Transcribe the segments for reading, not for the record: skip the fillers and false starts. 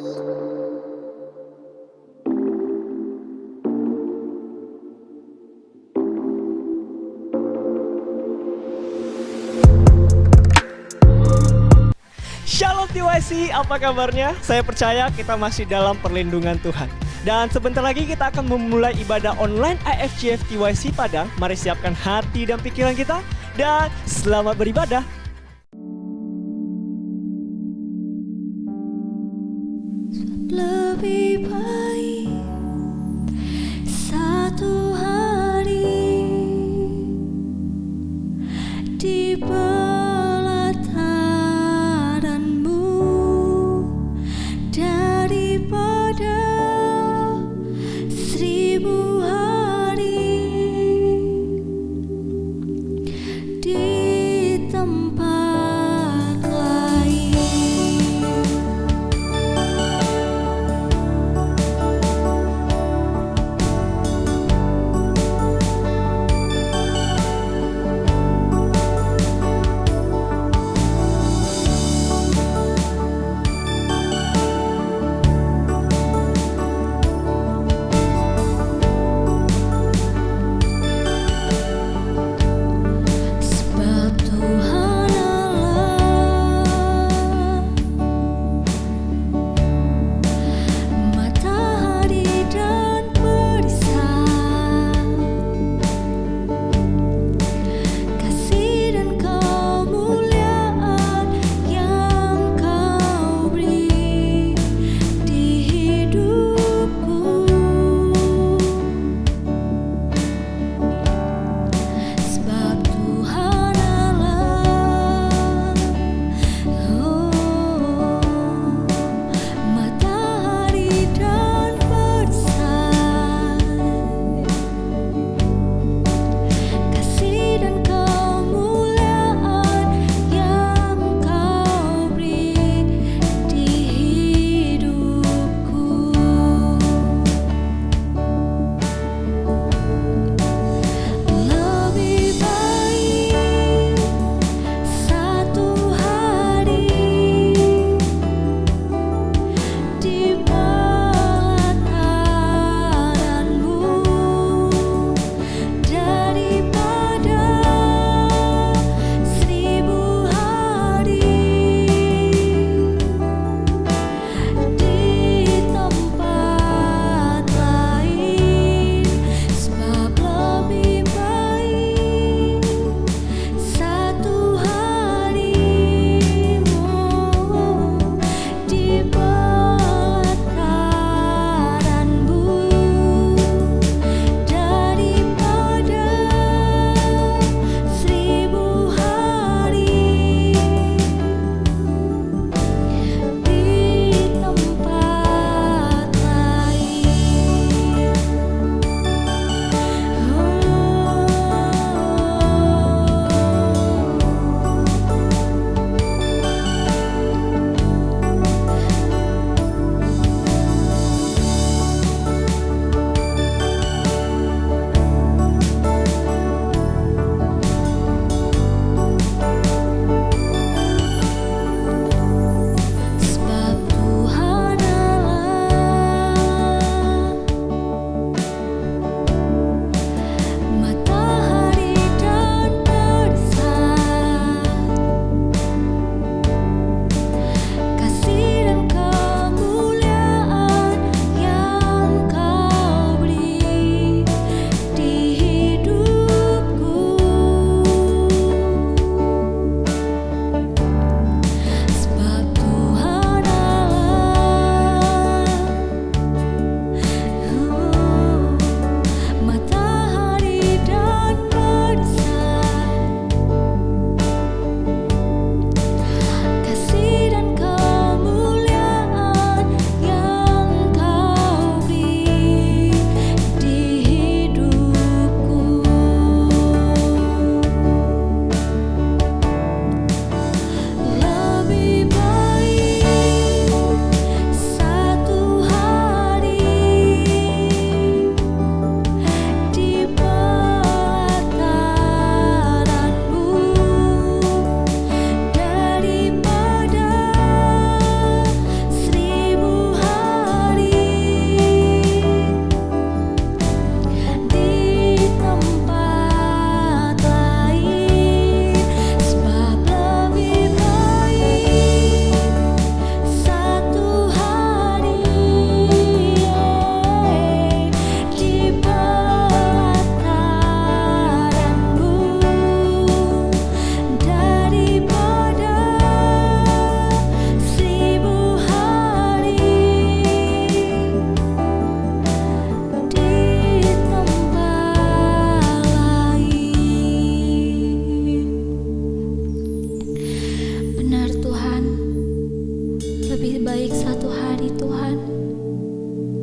Shalom TYC, apa kabarnya? Saya percaya kita masih dalam perlindungan Tuhan. Dan sebentar lagi kita akan memulai ibadah online IFGF TYC Padang. Mari siapkan hati dan pikiran kita dan selamat beribadah. Lebih baik satu hari di pelataranmu daripada 1000 hari di tempat lain.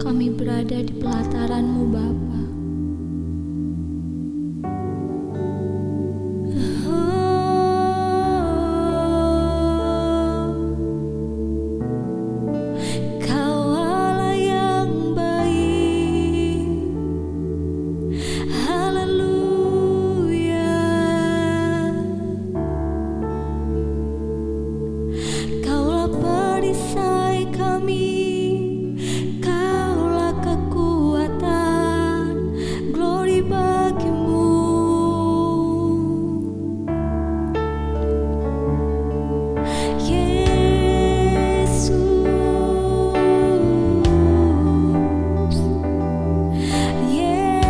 kami berada di pelataran-Mu Bapa. Kau Allah yang baik, haleluya. Kaulah perisai kami, Kaulah kekuatan, glory bagimu. Yesus, Yesus,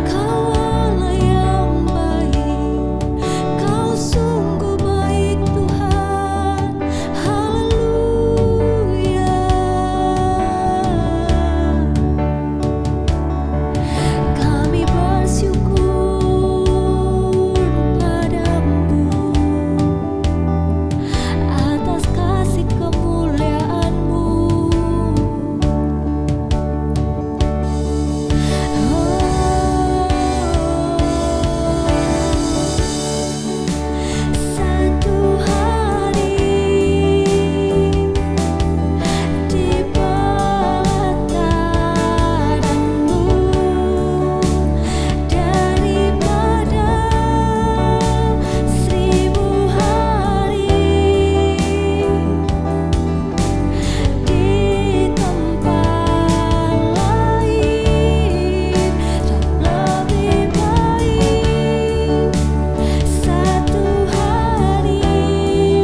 Kau Allah yang baik, Kau sungguh baik Tuhan, haleluya. Kami bersyukur padamu atas kasih kemuliaan-Mu. Satu hari di pelataran-Mu, daripada 1000 hari di tempat lain jauh lebih baik. Satu hari di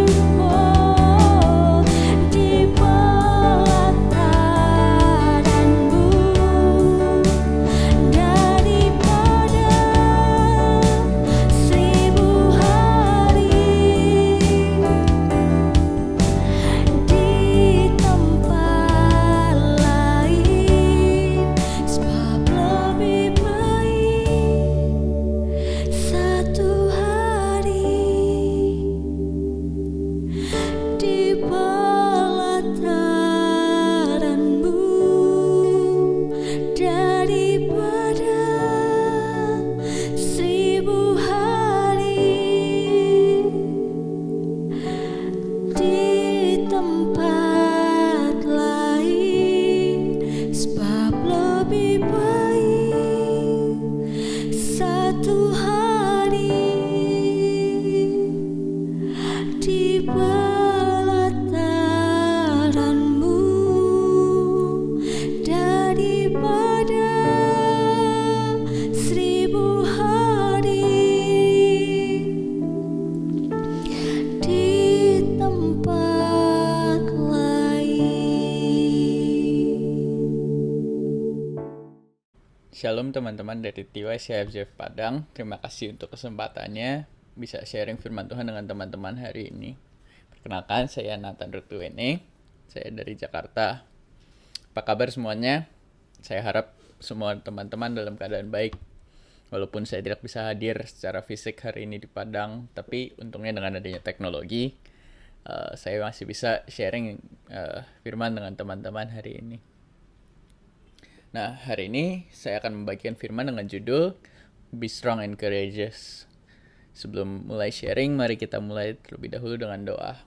pelataran-Mu, daripada 1000 hari di tempat lain, sebab lebih baik satu hari di pelataran-Mu daripada 1000 hari di tempat lain, sebab lebih baik satu hari di pelataran-Mu daripada 1000 hari di tempat lain. Shalom teman-teman dari TYC IFJF Padang. Terima kasih untuk kesempatannya bisa sharing firman Tuhan dengan teman-teman hari ini. Perkenalkan, saya Nathan Rutuene. Saya dari Jakarta. Apa kabar semuanya? Saya harap semua teman-teman dalam keadaan baik. Walaupun saya tidak bisa hadir secara fisik hari ini di Padang, tapi untungnya dengan adanya teknologi, saya masih bisa sharing firman dengan teman-teman hari ini. Nah, hari ini saya akan membagikan firman dengan judul Be Strong and Courageous. Sebelum mulai sharing, mari kita mulai terlebih dahulu dengan doa.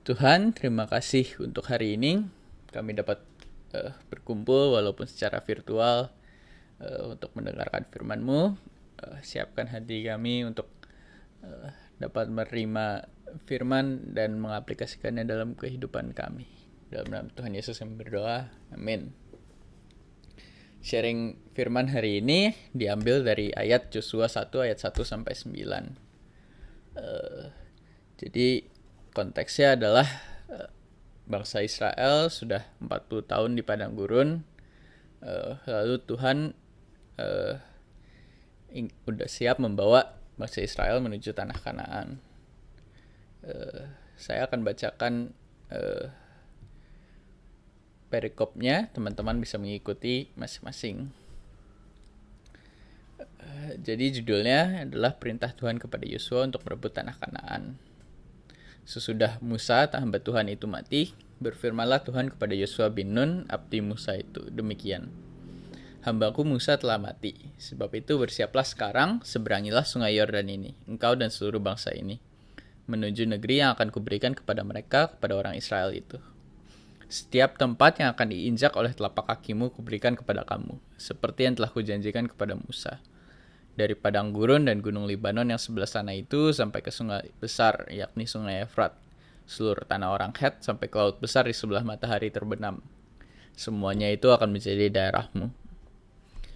Tuhan, terima kasih untuk hari ini. Kami dapat berkumpul walaupun secara virtual untuk mendengarkan firman-Mu. Siapkan hati kami untuk dapat menerima firman dan mengaplikasikannya dalam kehidupan kami. Dalam nama Tuhan Yesus kami berdoa. Amin. Sharing firman hari ini diambil dari ayat Yosua 1 ayat 1 sampai 9. Jadi konteksnya adalah bangsa Israel sudah 40 tahun di padang gurun. Lalu Tuhan udah siap membawa bangsa Israel menuju tanah Kanaan. Saya akan bacakan perikopnya, teman-teman bisa mengikuti masing-masing. Jadi judulnya adalah perintah Tuhan kepada Yosua untuk merebut tanah Kanaan. Sesudah Musa, hamba Tuhan itu mati, berfirmanlah Tuhan kepada Yosua bin Nun, abdi Musa itu, demikian. Hambaku Musa telah mati, sebab itu bersiaplah sekarang, seberangilah sungai Yordan ini, engkau dan seluruh bangsa ini, menuju negeri yang akan kuberikan kepada mereka, kepada orang Israel itu. Setiap tempat yang akan diinjak oleh telapak kakimu kuberikan kepada kamu, seperti yang telah kujanjikan kepada Musa. Dari padang gurun dan gunung Libanon yang sebelah sana itu sampai ke sungai besar, yakni sungai Efrat, seluruh tanah orang Het sampai ke laut besar di sebelah matahari terbenam. Semuanya itu akan menjadi daerahmu.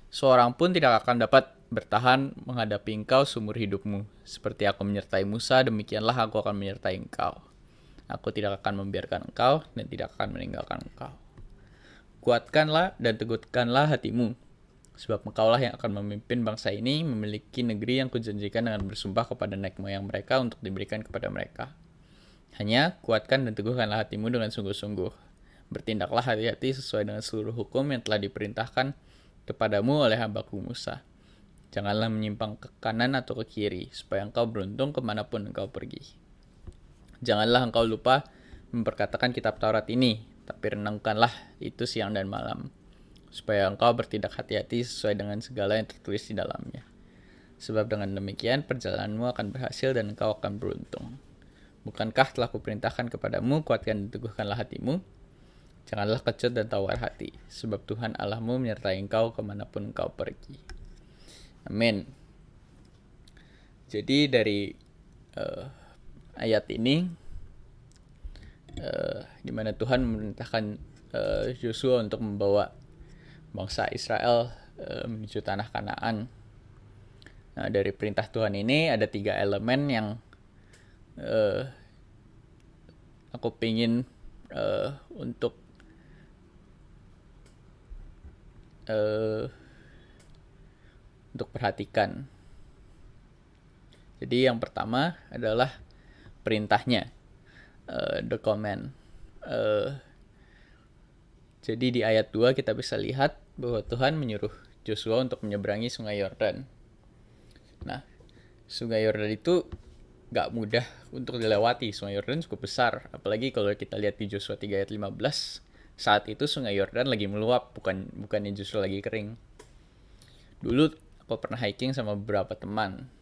Seorang pun tidak akan dapat bertahan menghadapi engkau seumur hidupmu. Seperti aku menyertai Musa, demikianlah aku akan menyertai engkau. Aku tidak akan membiarkan engkau dan tidak akan meninggalkan engkau. Kuatkanlah dan teguhkanlah hatimu, sebab engkaulah yang akan memimpin bangsa ini memiliki negeri yang kujanjikan dengan bersumpah kepada nenek moyang mereka untuk diberikan kepada mereka. Hanya kuatkan dan teguhkanlah hatimu dengan sungguh-sungguh. Bertindaklah hati-hati sesuai dengan seluruh hukum yang telah diperintahkan kepadamu oleh hambaku Musa. Janganlah menyimpang ke kanan atau ke kiri, supaya engkau beruntung kemanapun engkau pergi. Janganlah engkau lupa memperkatakan kitab Taurat ini, tapi renungkanlah itu siang dan malam, supaya engkau bertindak hati-hati sesuai dengan segala yang tertulis di dalamnya. Sebab dengan demikian perjalananmu akan berhasil dan engkau akan beruntung. Bukankah telah kuperintahkan kepadamu, kuatkan dan teguhkanlah hatimu? Janganlah kecut dan tawar hati, sebab Tuhan Allahmu menyertai engkau kemanapun engkau pergi. Amin. Jadi dari ayat ini, di mana Tuhan memerintahkan Yosua untuk membawa bangsa Israel menuju tanah Kanaan. Nah, dari perintah Tuhan ini ada 3 elemen yang aku pingin untuk perhatikan. Jadi yang pertama adalah perintahnya, the command. Jadi di ayat 2 kita bisa lihat bahwa Tuhan menyuruh Joshua untuk menyeberangi sungai Yordan. Nah, sungai Yordan itu gak mudah untuk dilewati. Sungai Yordan cukup besar, apalagi kalau kita lihat di Joshua 3 ayat 15. Saat itu sungai Yordan lagi meluap, bukannya justru lagi kering. Dulu aku pernah hiking sama beberapa teman.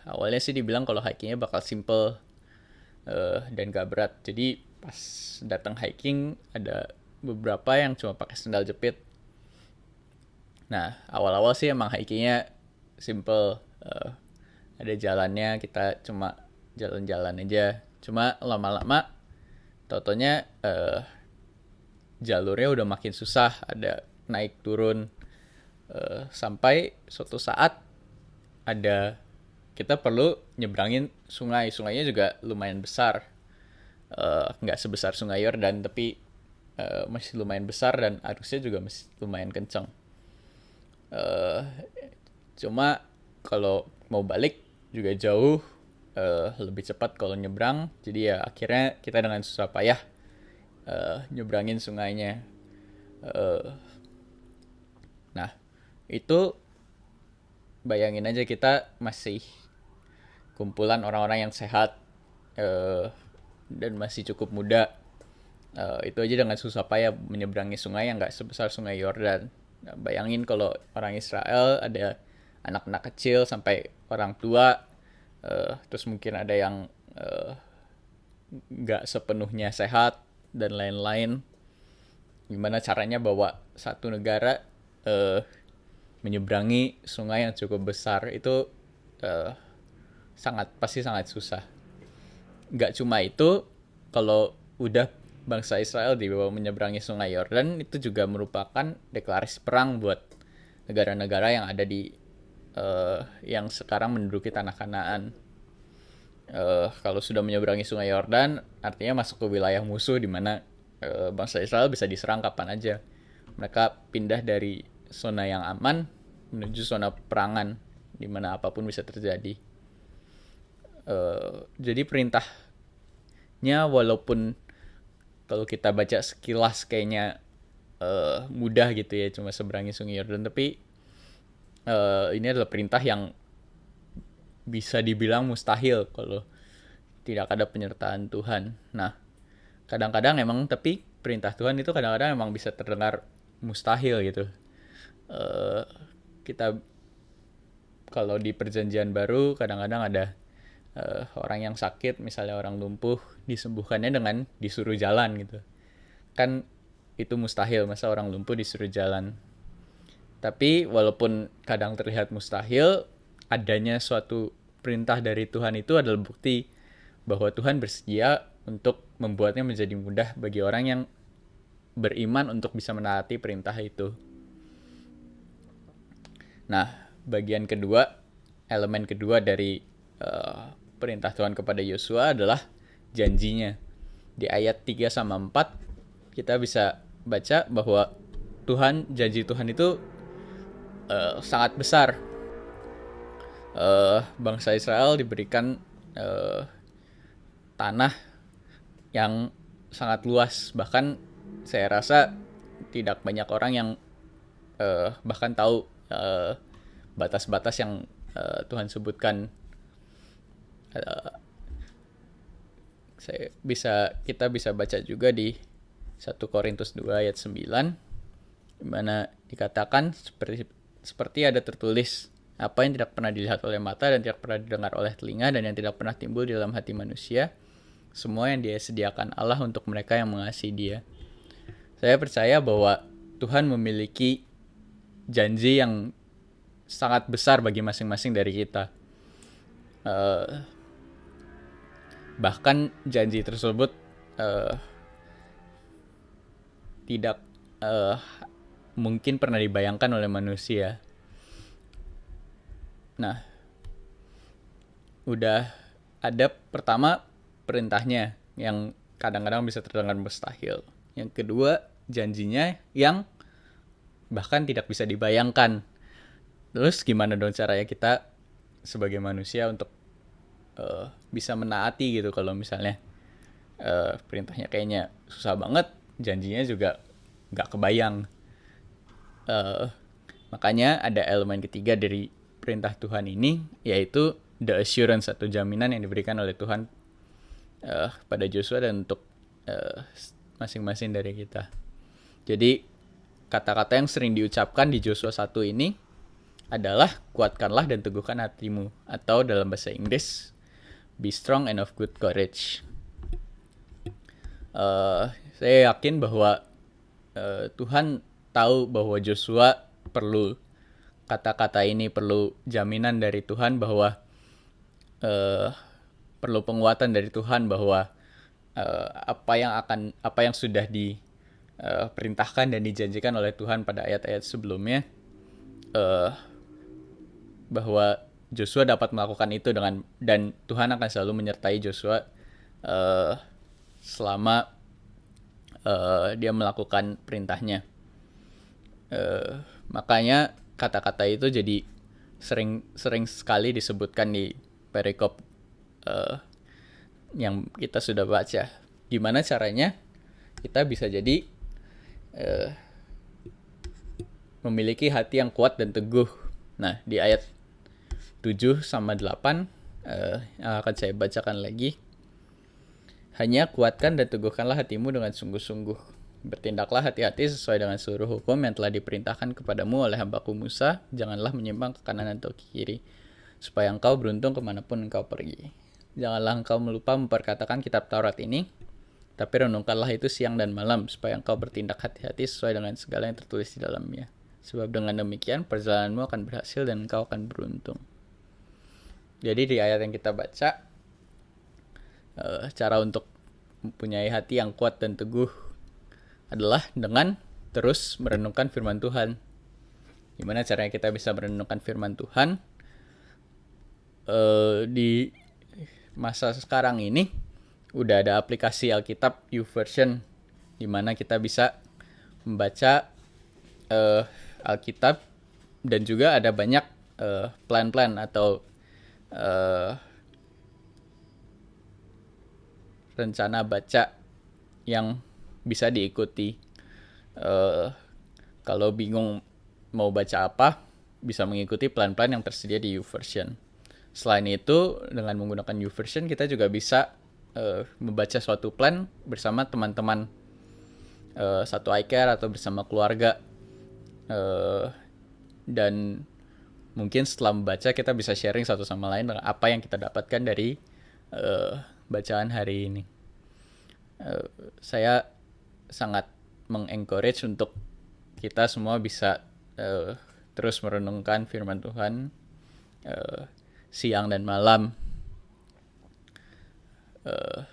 Awalnya sih dibilang kalau hikingnya bakal simple dan gak berat. Jadi pas datang hiking ada beberapa yang cuma pakai sandal jepit. Nah, awal-awal sih emang hikingnya simple. Ada jalannya, kita cuma jalan-jalan aja. Cuma lama-lama tautonya jalurnya udah makin susah, ada naik turun, sampai suatu saat kita perlu nyebrangin sungainya juga lumayan besar, nggak sebesar sungai Yordan tapi masih lumayan besar dan arusnya juga masih lumayan kencang. Cuma kalau mau balik juga jauh lebih cepat kalau nyebrang, jadi ya akhirnya kita dengan susah payah nyebrangin sungainya. Nah, itu bayangin aja kita masih kumpulan orang-orang yang sehat dan masih cukup muda. Itu aja dengan susah payah menyeberangi sungai yang gak sebesar sungai Yordan. Nah, bayangin kalau orang Israel ada anak-anak kecil sampai orang tua, terus mungkin ada yang gak sepenuhnya sehat dan lain-lain. Gimana caranya bawa satu negara menyeberangi sungai yang cukup besar itu pasti sangat susah. Gak cuma itu, kalau udah bangsa Israel dibawa menyeberangi sungai Yordan, itu juga merupakan deklarasi perang buat negara-negara yang ada di yang sekarang menduduki tanah Kanaan. Kalau sudah menyeberangi sungai Yordan, artinya masuk ke wilayah musuh di mana bangsa Israel bisa diserang kapan aja. Mereka pindah dari zona yang aman menuju zona perangan di mana apapun bisa terjadi. Jadi perintahnya walaupun kalau kita baca sekilas kayaknya mudah gitu ya, cuma seberangi sungai Yordan, tapi ini adalah perintah yang bisa dibilang mustahil kalau tidak ada penyertaan Tuhan. Nah, kadang-kadang emang tapi perintah Tuhan itu kadang-kadang emang bisa terdengar mustahil gitu. Kita kalau di perjanjian baru kadang-kadang ada orang yang sakit, misalnya orang lumpuh, disembuhkannya dengan disuruh jalan gitu. Kan itu mustahil, masa orang lumpuh disuruh jalan. Tapi walaupun kadang terlihat mustahil, adanya suatu perintah dari Tuhan itu adalah bukti bahwa Tuhan bersedia untuk membuatnya menjadi mudah bagi orang yang beriman untuk bisa menaati perintah itu. Nah, bagian kedua, elemen kedua dari perintah Tuhan kepada Yosua adalah janjinya. Di ayat 3 sama 4 kita bisa baca bahwa janji Tuhan itu sangat besar. Bangsa Israel diberikan tanah yang sangat luas. Bahkan saya rasa tidak banyak orang yang bahkan tahu batas-batas yang Tuhan sebutkan. Kita bisa baca juga di 1 Korintus 2 ayat 9, di mana dikatakan seperti ada tertulis, apa yang tidak pernah dilihat oleh mata dan tidak pernah didengar oleh telinga dan yang tidak pernah timbul di dalam hati manusia, semua yang Dia sediakan Allah untuk mereka yang mengasihi Dia. Saya percaya bahwa Tuhan memiliki janji yang sangat besar bagi masing-masing dari kita. Bahkan janji tersebut tidak mungkin pernah dibayangkan oleh manusia. Nah, udah ada pertama perintahnya yang kadang-kadang bisa terdengar mustahil. Yang kedua, janjinya yang bahkan tidak bisa dibayangkan. Terus gimana dong caranya kita sebagai manusia untuk bisa menaati gitu kalau misalnya perintahnya kayaknya susah banget, janjinya juga nggak kebayang. Makanya ada elemen ketiga dari perintah Tuhan ini, yaitu the assurance atau jaminan yang diberikan oleh Tuhan pada Joshua dan untuk masing-masing dari kita. Jadi kata-kata yang sering diucapkan di Joshua 1 ini adalah kuatkanlah dan teguhkan hatimu, atau dalam bahasa Inggris be strong and of good courage. Saya yakin bahwa Tuhan tahu bahwa Joshua perlu kata-kata ini, perlu jaminan dari Tuhan bahwa perlu penguatan dari Tuhan bahwa apa yang sudah diperintahkan dan dijanjikan oleh Tuhan pada ayat-ayat sebelumnya, bahwa Joshua dapat melakukan itu dan Tuhan akan selalu menyertai Joshua selama dia melakukan perintahnya. Makanya kata-kata itu jadi sering sekali disebutkan di perikop yang kita sudah baca. Gimana caranya kita bisa jadi memiliki hati yang kuat dan teguh. Nah, di ayat 7 sama 8 yang akan saya bacakan lagi. Hanya kuatkan dan teguhkanlah hatimu dengan sungguh-sungguh. Bertindaklah hati-hati sesuai dengan seluruh hukum yang telah diperintahkan kepadamu oleh hambaku Musa. Janganlah menyimpang ke kanan atau ke kiri, supaya engkau beruntung kemanapun engkau pergi. Janganlah engkau melupa memperkatakan kitab Taurat ini, tapi renungkanlah itu siang dan malam, supaya engkau bertindak hati-hati sesuai dengan segala yang tertulis di dalamnya. Sebab dengan demikian perjalananmu akan berhasil dan engkau akan beruntung. Jadi di ayat yang kita baca, cara untuk mempunyai hati yang kuat dan teguh adalah dengan terus merenungkan firman Tuhan. Gimana caranya kita bisa merenungkan firman Tuhan? Di masa sekarang ini udah ada aplikasi Alkitab YouVersion, di mana kita bisa membaca Alkitab, dan juga ada banyak plan-plan atau rencana baca yang bisa diikuti. Kalau bingung mau baca apa, bisa mengikuti plan-plan yang tersedia di YouVersion. Selain itu, dengan menggunakan YouVersion kita juga bisa membaca suatu plan bersama teman-teman satu iCare atau bersama keluarga. Dan mungkin setelah membaca kita bisa sharing satu sama lain dengan apa yang kita dapatkan dari bacaan hari ini. Saya sangat mengencourage untuk kita semua bisa terus merenungkan firman Tuhan siang dan malam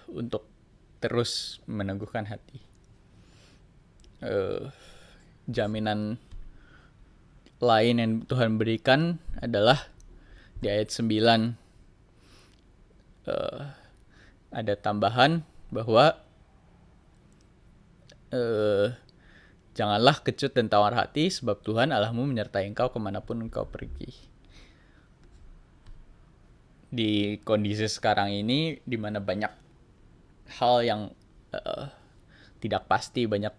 untuk terus meneguhkan hati. Jaminan lain yang Tuhan berikan adalah di ayat 9 ada tambahan bahwa janganlah kecut dan tawar hati, sebab Tuhan Allahmu menyertai engkau kemanapun engkau pergi. Di kondisi sekarang ini, di mana banyak hal yang tidak pasti, banyak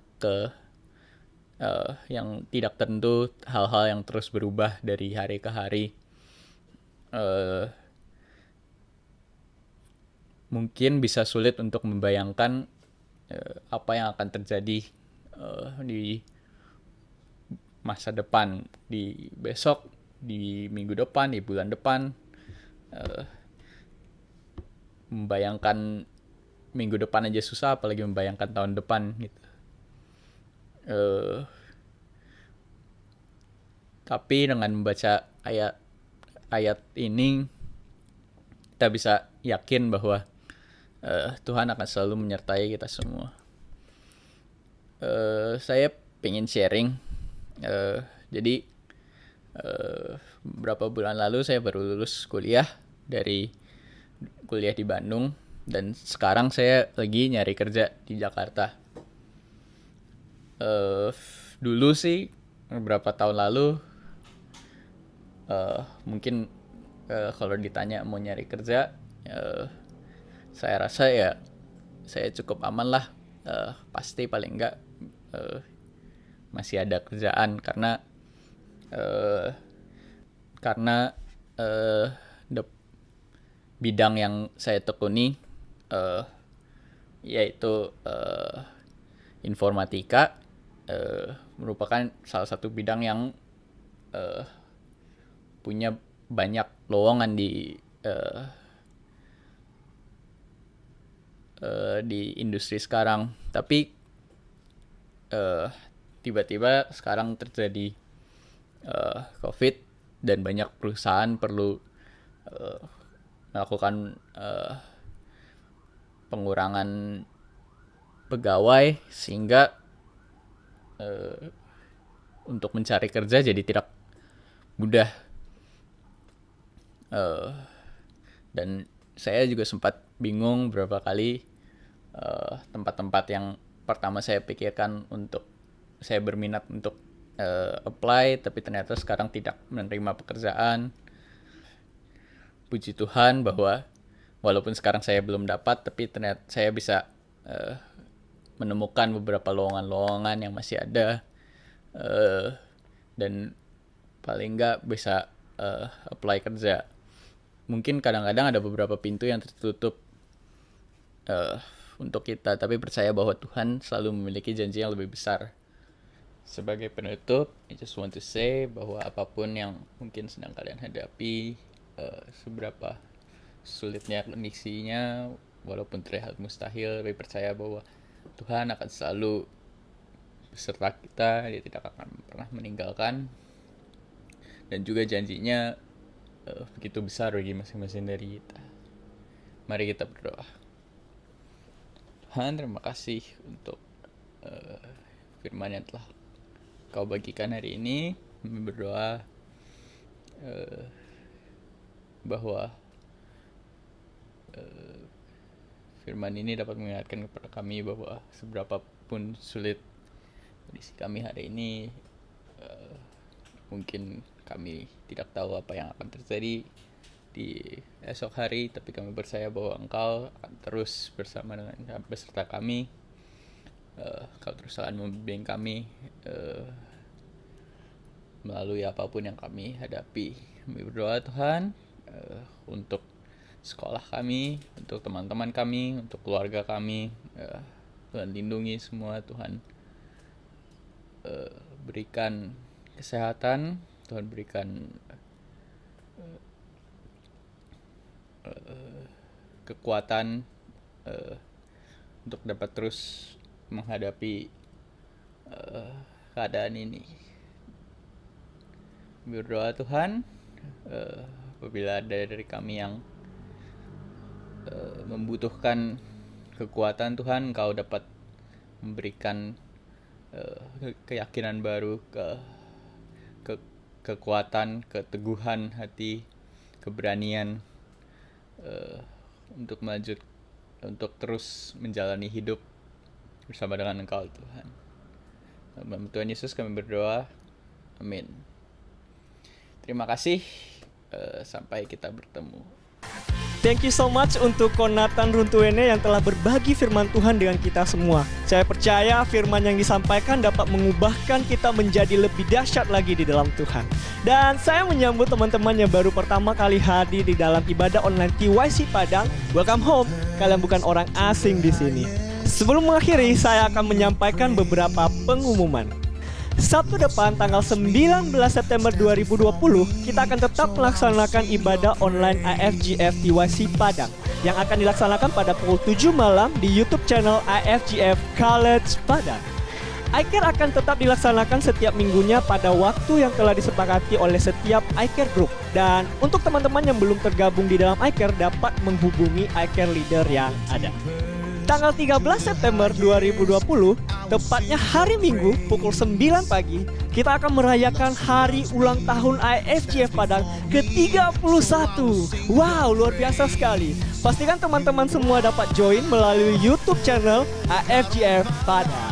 yang tidak tentu, hal-hal yang terus berubah dari hari ke hari, mungkin bisa sulit untuk membayangkan apa yang akan terjadi di masa depan, di besok, di minggu depan, di bulan depan. Membayangkan minggu depan aja susah, apalagi membayangkan tahun depan gitu. Tapi dengan membaca ayat ini, kita bisa yakin bahwa Tuhan akan selalu menyertai kita semua. Saya pengen sharing. Jadi beberapa bulan lalu saya baru lulus kuliah di Bandung, dan sekarang saya lagi nyari kerja di Jakarta. Dulu sih beberapa tahun lalu mungkin kalau ditanya mau nyari kerja, saya rasa ya saya cukup aman lah. Pasti paling enggak masih ada kerjaan karena bidang yang saya tekuni yaitu informatika, merupakan salah satu bidang yang punya banyak lowongan di industri sekarang. Tapi tiba-tiba sekarang terjadi COVID dan banyak perusahaan perlu melakukan pengurangan pegawai, sehingga untuk mencari kerja jadi tidak mudah. Dan saya juga sempat bingung beberapa kali tempat-tempat yang pertama saya pikirkan untuk saya berminat untuk apply, tapi ternyata sekarang tidak menerima pekerjaan. Puji Tuhan bahwa walaupun sekarang saya belum dapat, tapi ternyata saya bisa menemukan beberapa lowongan-lowongan yang masih ada, dan paling nggak bisa apply kerja. Mungkin kadang-kadang ada beberapa pintu yang tertutup untuk kita, tapi percaya bahwa Tuhan selalu memiliki janji yang lebih besar. Sebagai penutup, I just want to say bahwa apapun yang mungkin sedang kalian hadapi, seberapa sulitnya kondisinya, walaupun terlihat mustahil, tapi percaya bahwa Tuhan akan selalu beserta kita. Dia tidak akan pernah meninggalkan, dan juga janjinya begitu besar bagi masing-masing dari kita. Mari kita berdoa. Tuhan, terima kasih untuk firman yang telah Kau bagikan hari ini. Kami berdoa bahwa firman ini dapat mengingatkan kepada kami bahwa seberapapun sulit kondisi kami hari ini, mungkin kami tidak tahu apa yang akan terjadi di esok hari, tapi kami percaya bahwa Engkau akan terus beserta kami. Kau terus akan membimbing kami melalui apapun yang kami hadapi. Kami berdoa Tuhan, untuk sekolah kami, untuk teman-teman kami, untuk keluarga kami. Tuhan lindungi semua, Tuhan berikan kesehatan, Tuhan berikan kekuatan untuk dapat terus menghadapi keadaan ini. Berdoa Tuhan, apabila ada dari kami yang membutuhkan kekuatan Tuhan, Engkau dapat memberikan keyakinan baru, kekuatan, keteguhan hati, keberanian untuk terus menjalani hidup bersama dengan Engkau Tuhan. Dalam Tuhan Yesus kami berdoa, amin. Terima kasih, sampai kita bertemu. Thank you so much untuk Konatan Runtuene yang telah berbagi firman Tuhan dengan kita semua. Saya percaya firman yang disampaikan dapat mengubahkan kita menjadi lebih dahsyat lagi di dalam Tuhan. Dan saya menyambut teman-teman yang baru pertama kali hadir di dalam ibadah online TYC Padang. Welcome home, kalian bukan orang asing di sini. Sebelum mengakhiri, saya akan menyampaikan beberapa pengumuman. Sabtu depan tanggal 19 September 2020 kita akan tetap melaksanakan ibadah online IFGF TYC Padang yang akan dilaksanakan pada pukul 7 malam di YouTube channel IFGF College Padang. iCare akan tetap dilaksanakan setiap minggunya pada waktu yang telah disepakati oleh setiap iCare Group. Dan untuk teman-teman yang belum tergabung di dalam iCare dapat menghubungi iCare leader yang ada. Tanggal 13 September 2020, tepatnya hari Minggu pukul 9 pagi, kita akan merayakan hari ulang tahun IFGF Padang ke-31. Wow, luar biasa sekali. Pastikan teman-teman semua dapat join melalui YouTube channel IFGF Padang.